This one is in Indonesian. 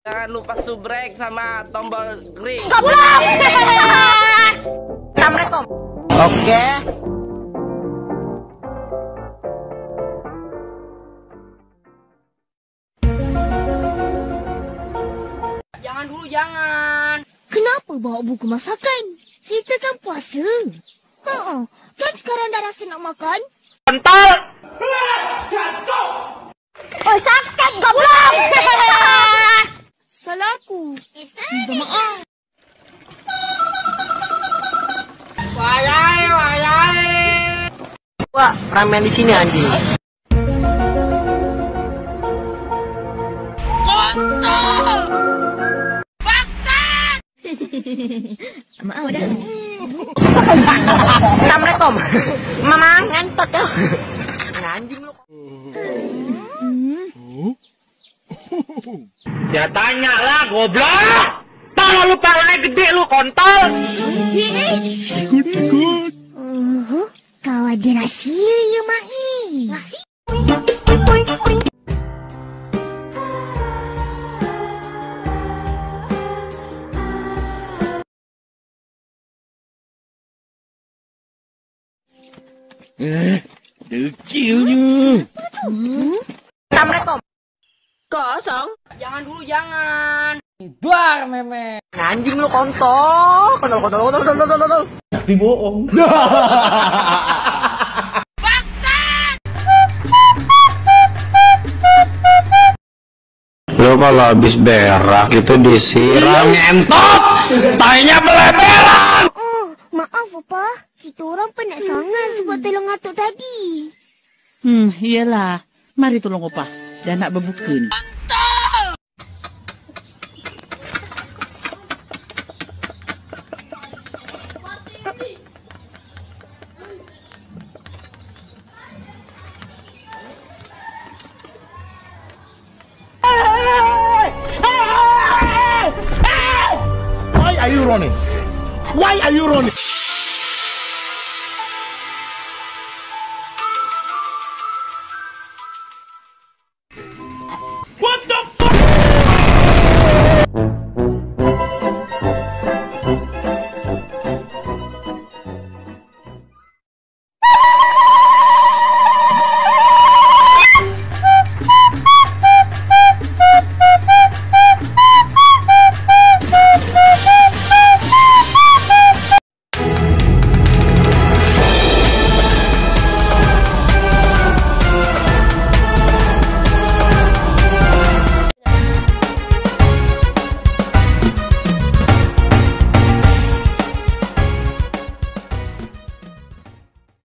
Jangan lupa subrek sama tombol green. Enggak pulang. Assalamualaikum. Oke. Jangan dulu, jangan. Kenapa bawa buku masakan? Kita kan puasa. Kan sekarang dah rasa nak makan. Pentol. Oh, sakit enggak pulang. Salahku. Minta maaf. Wah, ramen di sini Andi. Maaf dah. Assalamualaikum. Mama ngantuk ya. Anjing lu. Ya tanya lah, goblok. Tolong lu palanya gede lu kontol. Kau ada rahsia ya, Mai? Rahsia? Dekilnya. Assalamualaikum. Kosong. Jangan dulu, jangan. Duar meme. Anjing lu kontol. Kontol. Tapi bohong. Lo kalau habis berak itu disiram ngentot, tainya beleberan. Maaf, Papa. Kita orang penat sangat sebab tolong atuk tadi. Iyalah. Mari tolong Opa. Dan nak berbuka ni. Why are you running? Why are you running?